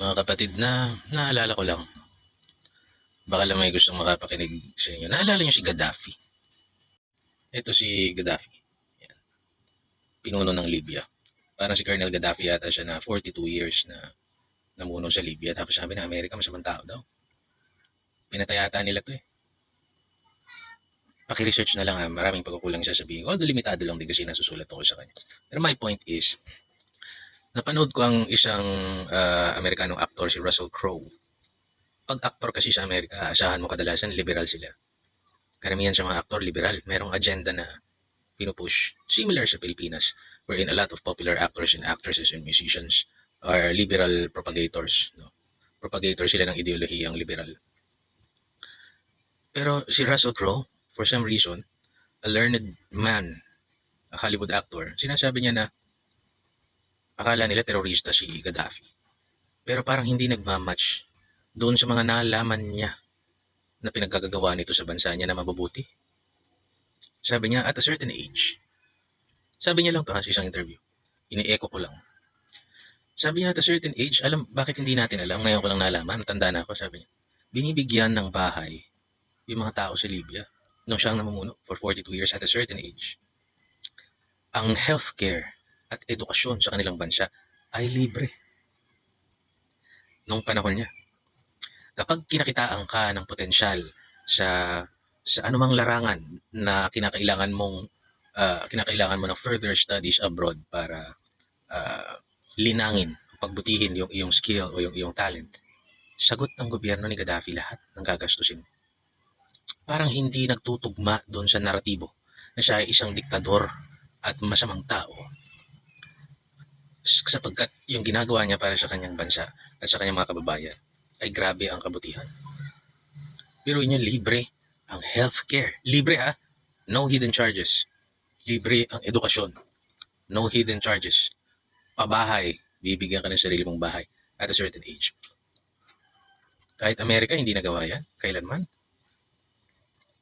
Mga kapatid, naalala ko lang, baka lang may gustong makapakinig sa inyo. Naalala niyo si Gaddafi? Ito si Gaddafi, yan, pinuno ng Libya. Parang si Colonel Gaddafi yata siya na 42 years na namuno sa Libya. Tapos sabi ng Amerika, masamang tao daw. Pinatay yata nila to eh. Paki-research na lang ha, maraming pagkukulang sasabihin. Although limitado lang din kasi nasusulat ako sa kanya. Pero my point is, napanood ko ang isang Amerikanong actor, si Russell Crowe. Pag actor kasi sa Amerika, asahan mo kadalasan liberal sila. Karamihan sa mga aktor liberal, merong agenda na pinupush. Similar sa Pilipinas, wherein a lot of popular actors and actresses and musicians are liberal propagators. No? Propagator sila ng ideolohiyang liberal. Pero si Russell Crowe, for some reason, a learned man, a Hollywood actor, sinasabi niya na akala nila terorista si Gaddafi. Pero parang hindi nagmamatch doon sa mga nalaman niya na pinaggagawa nito sa bansa niya na mabubuti. Sabi niya, at a certain age, sabi niya lang to sa isang interview, ini-echo ko lang. Sabi niya, at a certain age, bakit hindi natin alam, ngayon ko lang nalaman, natanda na ako, sabi niya, binibigyan ng bahay yung mga tao sa Libya nung siyang namumuno for 42 years at a certain age. Ang healthcare at edukasyon sa kanilang bansa ay libre. Nung panahon niya. Kapag kinakitaan ka ng potensyal sa anumang larangan na kinakailangan mo ng further studies abroad para linangin, pagbutihin yung iyong skill o yung iyong talent, sagot ng gobyerno ni Gaddafi lahat ng gagastusin. Parang hindi nagtutugma doon sa naratibo na siya ay isang diktador at masamang tao, sapagkat yung ginagawa niya para sa kanyang bansa at sa kanyang mga kababayan ay grabe ang kabutihan. Pero niya, libre ang healthcare. Libre ha? No hidden charges. Libre ang edukasyon. No hidden charges. Pabahay. Bibigyan ka ng sarili mong bahay at a certain age. Kahit Amerika, hindi nagawa yan. Kailanman.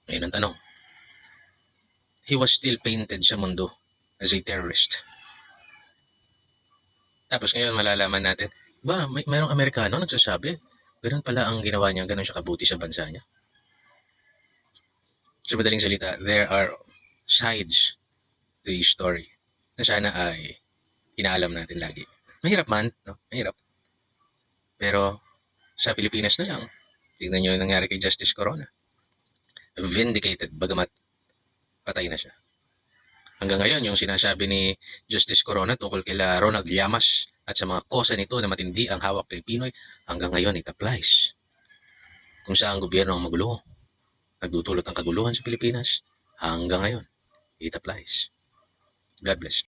Ngayon ang tanong. He was still painted sa mundo as a terrorist. Tapos ngayon malalaman natin, mayroong Amerikano nagsasabi, ganun pala ang ginawa niya, ganun siya kabuti sa bansa niya. Sa madaling salita, there are sides to his story na sana ay inaalam natin lagi. Mahirap man, no? Mahirap. Pero sa Pilipinas na lang, tingnan nyo yung nangyari kay Justice Corona. Vindicated, bagamat patay na siya. Hanggang ngayon, yung sinasabi ni Justice Corona tungkol kila Ronald Llamas at sa mga kosa nito na matindi ang hawak kay Pinoy, hanggang ngayon it applies. Kung saan ang gobyerno ang magulo, nagdudulot ng kaguluhan sa Pilipinas, hanggang ngayon it applies. God bless.